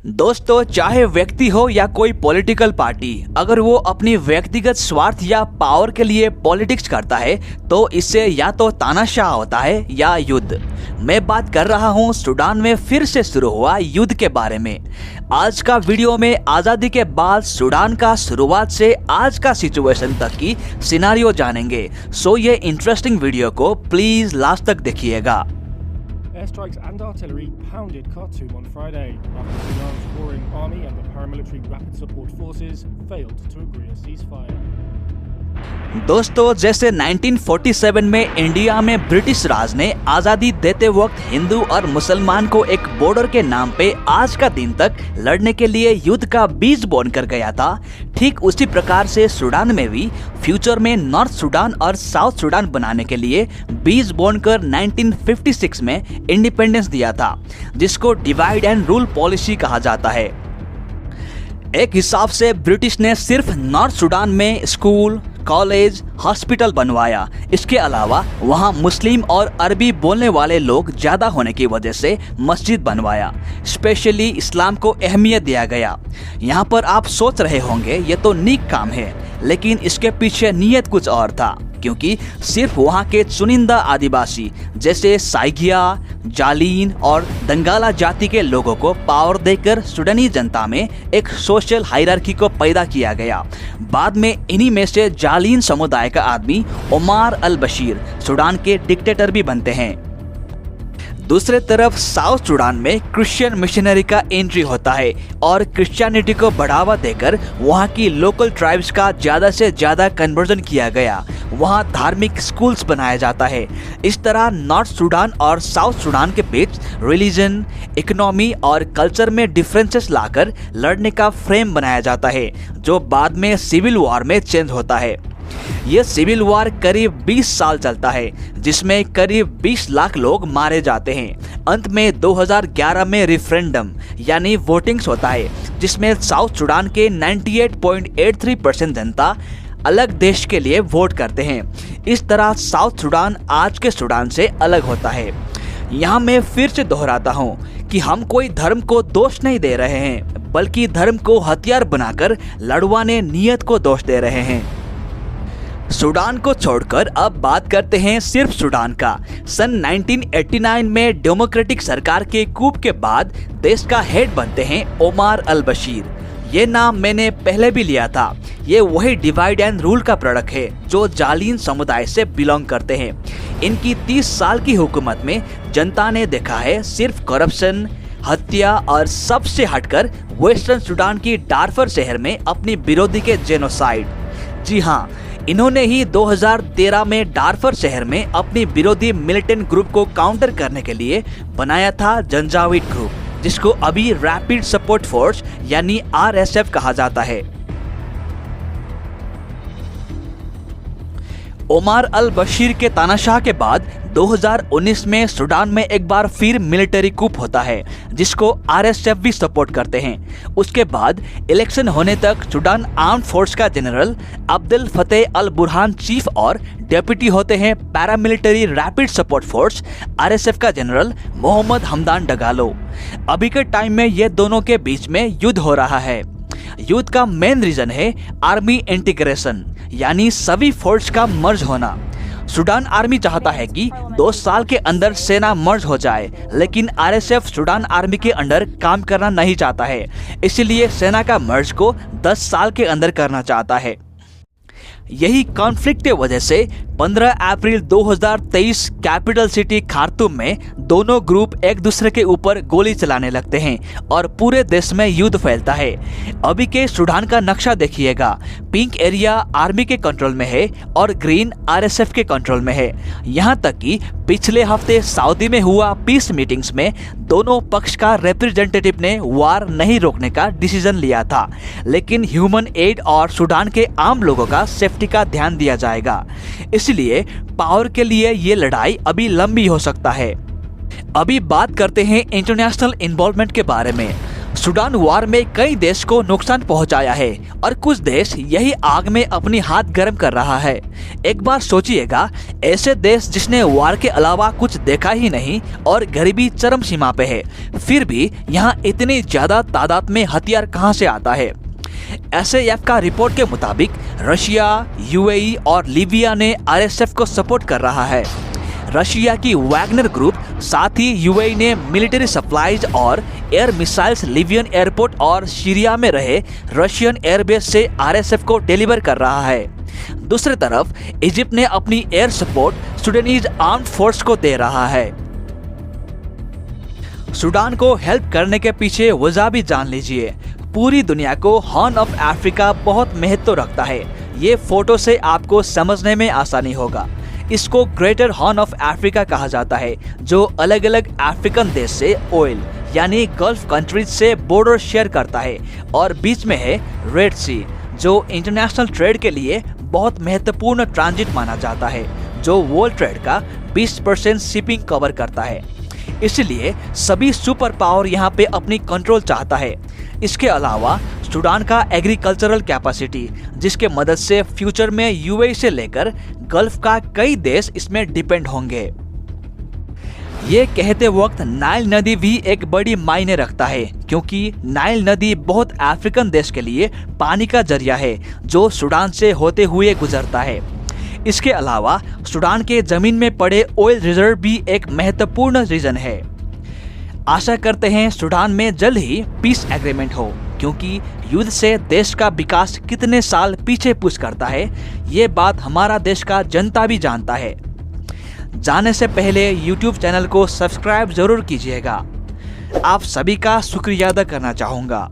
दोस्तों, चाहे व्यक्ति हो या कोई पॉलिटिकल पार्टी, अगर वो अपनी व्यक्तिगत स्वार्थ या पावर के लिए पॉलिटिक्स करता है तो इससे या तो तानाशाह होता है या युद्ध। मैं बात कर रहा हूँ सूडान में फिर से शुरू हुआ युद्ध के बारे में। आज का वीडियो में आज़ादी के बाद सूडान का शुरुआत से आज का सिचुएशन तक की सिनारियो जानेंगे। सो ये इंटरेस्टिंग वीडियो को प्लीज लास्ट तक देखिएगा। Airstrikes and artillery pounded Khartoum on Friday after Sudan's warring army and the paramilitary rapid support forces failed to agree a ceasefire. दोस्तों, जैसे 1947 में इंडिया में ब्रिटिश राज ने आज़ादी देते वक्त हिंदू और मुसलमान को एक बॉर्डर के नाम पे आज का दिन तक लड़ने के लिए युद्ध का बीज बोन कर गया था, ठीक उसी प्रकार से सूडान में भी फ्यूचर में नॉर्थ सूडान और साउथ सूडान बनाने के लिए बीज बोन कर 1956 में इंडिपेंडेंस दिया था, जिसको डिवाइड एंड रूल पॉलिसी कहा जाता है। एक हिसाब से ब्रिटिश ने सिर्फ नॉर्थ सूडान में स्कूल, कॉलेज, हॉस्पिटल बनवाया। इसके अलावा वहाँ मुस्लिम और अरबी बोलने वाले लोग ज़्यादा होने की वजह से मस्जिद बनवाया। स्पेशली इस्लाम को अहमियत दिया गया। यहाँ पर आप सोच रहे होंगे ये तो नेक काम है, लेकिन इसके पीछे नीयत कुछ और था, क्योंकि सिर्फ वहाँ के चुनिंदा आदिवासी जैसे साइगिया, जालीन और दंगाला जाति के लोगों को पावर देकर सूडानी जनता में एक सोशल हायरार्की को पैदा किया गया। बाद में इन्हीं में से जालीन समुदाय का आदमी ओमार अल बशीर सूडान के डिक्टेटर भी बनते हैं। दूसरे तरफ साउथ सूडान में क्रिश्चियन मिशनरी का एंट्री होता है और क्रिश्चियनिटी को बढ़ावा देकर वहाँ की लोकल ट्राइब्स का ज़्यादा से ज़्यादा कन्वर्जन किया गया। वहाँ धार्मिक स्कूल्स बनाया जाता है। इस तरह नॉर्थ सूडान और साउथ सूडान के बीच रिलीजन, इकोनॉमी और कल्चर में डिफरेंसेस लाकर लड़ने का फ्रेम बनाया जाता है, जो बाद में सिविल वॉर में चेंज होता है। यह सिविल वॉर करीब 20 साल चलता है, जिसमें करीब 20 लाख लोग मारे जाते हैं। अंत में 2011 में रेफरेंडम यानी वोटिंग्स होता है, जिसमें साउथ सूडान के 98.83% जनता अलग देश के लिए वोट करते हैं। इस तरह साउथ सूडान आज के सूडान से अलग होता है। यहाँ मैं फिर से दोहराता हूँ कि हम कोई धर्म को दोष नहीं दे रहे हैं, बल्कि धर्म को हथियार बनाकर लड़वाने नियत को दोष दे रहे हैं। सूडान को छोड़कर अब बात करते हैं सिर्फ सूडान का। सन 1989 में डेमोक्रेटिक सरकार के कूप के बाद देश का हेड बनते हैं ओमार अल बशीर। ये नाम मैंने पहले भी लिया था। ये वही डिवाइड एंड रूल का प्रोडक्ट है जो जालीन समुदाय से बिलोंग करते हैं। इनकी 30 साल की हुकूमत में जनता ने देखा है सिर्फ करप्शन, हत्या और सबसे हटकर वेस्टर्न सूडान की डारफर शहर में अपनी विरोधी के जेनोसाइड। जी हाँ, इन्होंने ही 2013 में डारफर शहर में अपनी विरोधी मिलिटेंट ग्रुप को काउंटर करने के लिए बनाया था जंजावीद ग्रुप, जिसको अभी रैपिड सपोर्ट फोर्स यानी RSF कहा जाता है। ओमार अल बशीर के तानाशाह के बाद 2019 में सूडान में एक बार फिर मिलिट्री कूप होता है, जिसको RSF भी सपोर्ट करते हैं। उसके बाद इलेक्शन होने तक सूडान आर्म्ड फोर्स का जनरल अब्दुल फतेह अल बुरहान चीफ और डेप्यूटी होते हैं paramilitary rapid support force RSF का जनरल मोहम्मद हमदान डगालो। अभी के टाइम में ये दोनों के बीच में युद्ध हो रहा है। युद्ध का मेन रीजन है आर्मी इंटीग्रेशन, यानी सभी फोर्स का मर्ज होना। सूडान आर्मी चाहता है कि 2 साल के अंदर सेना मर्ज हो जाए, लेकिन RSF सूडान आर्मी के अंडर काम करना नहीं चाहता है, इसलिए सेना का मर्ज को 10 साल के अंदर करना चाहता है। यही कॉन्फ्लिक्ट की वजह से 15 अप्रैल 2023 कैपिटल सिटी खार्तूम में दोनों ग्रुप एक दूसरे के ऊपर गोली चलाने लगते हैं और पूरे देश में युद्ध फैलता है। अभी के सूडान का नक्शा देखिएगा। पिंक एरिया आर्मी के कंट्रोल में है और ग्रीन RSF के कंट्रोल में है। यहाँ तक कि पिछले हफ्ते सऊदी में हुआ पीस मीटिंग्स में दोनों पक्ष का रिप्रेजेंटेटिव ने वार नहीं रोकने का डिसीजन लिया था, लेकिन ह्यूमन एड और सूडान के आम लोगों का सेफ्टी का ध्यान दिया जाएगा। इसलिए पावर के लिए ये लड़ाई अभी लंबी हो सकता है। अभी बात करते हैं इंटरनेशनल इन्वॉल्वमेंट के बारे में। सूडान वार में कई देश को नुकसान पहुंचाया है और कुछ देश यही आग में अपनी हाथ गर्म कर रहा है। एक बार सोचिएगा, ऐसे देश जिसने वार के अलावा कुछ देखा ही नहीं और गरीबी चरम सीमा पे है, फिर भी यहाँ इतनी ज्यादा तादाद में हथियार कहाँ से आता है। SAF का रिपोर्ट के मुताबिक रशिया, UAE और लीबिया ने RSF को सपोर्ट कर रहा है। रशिया की वैगनर ग्रुप, साथ ही UAE ने मिलिट्री सप्लाईज और एयर मिसाइल्स लिबियन एयरपोर्ट और सीरिया में रहे रशियन एयरबेस से RSF को डिलीवर कर रहा है। दूसरी तरफ इजिप्ट ने अपनी air support Sudanese armed force को दे रहा है। सूडान को हेल्प करने के पीछे वजह भी जान लीजिए। पूरी दुनिया को हॉर्न ऑफ अफ्रीका बहुत महत्व रखता है। ये फोटो से आपको समझने में आसानी होगा। इसको ग्रेटर हॉर्न ऑफ अफ्रीका कहा जाता है, जो अलग अलग अफ्रीकन देश से ऑयल यानी गल्फ कंट्रीज से बॉर्डर शेयर करता है, और बीच में है रेड सी, जो इंटरनेशनल ट्रेड के लिए बहुत महत्वपूर्ण ट्रांजिट माना जाता है, जो वर्ल्ड ट्रेड का 20% शिपिंग कवर करता है। इसलिए सभी सुपर पावर यहाँ पे अपनी कंट्रोल चाहता है। इसके अलावा सूडान का एग्रीकल्चरल कैपेसिटी, जिसके मदद से फ्यूचर में UAE से लेकर गल्फ का कई देश इसमें डिपेंड होंगे। ये कहते वक्त नाइल नदी भी एक बड़ी मायने रखता है, क्योंकि नाइल नदी बहुत अफ्रीकन देश के लिए पानी का जरिया है जो सूडान से होते हुए गुजरता है। इसके अलावा सूडान के जमीन में पड़े ऑयल रिजर्व भी एक महत्वपूर्ण रीजन है। आशा करते हैं सूडान में जल्द ही पीस एग्रीमेंट हो, क्योंकि युद्ध से देश का विकास कितने साल पीछे पुश करता है, ये बात हमारा देश का जनता भी जानता है। जाने से पहले YouTube चैनल को सब्सक्राइब जरूर कीजिएगा। आप सभी का शुक्रिया अदा करना चाहूँगा।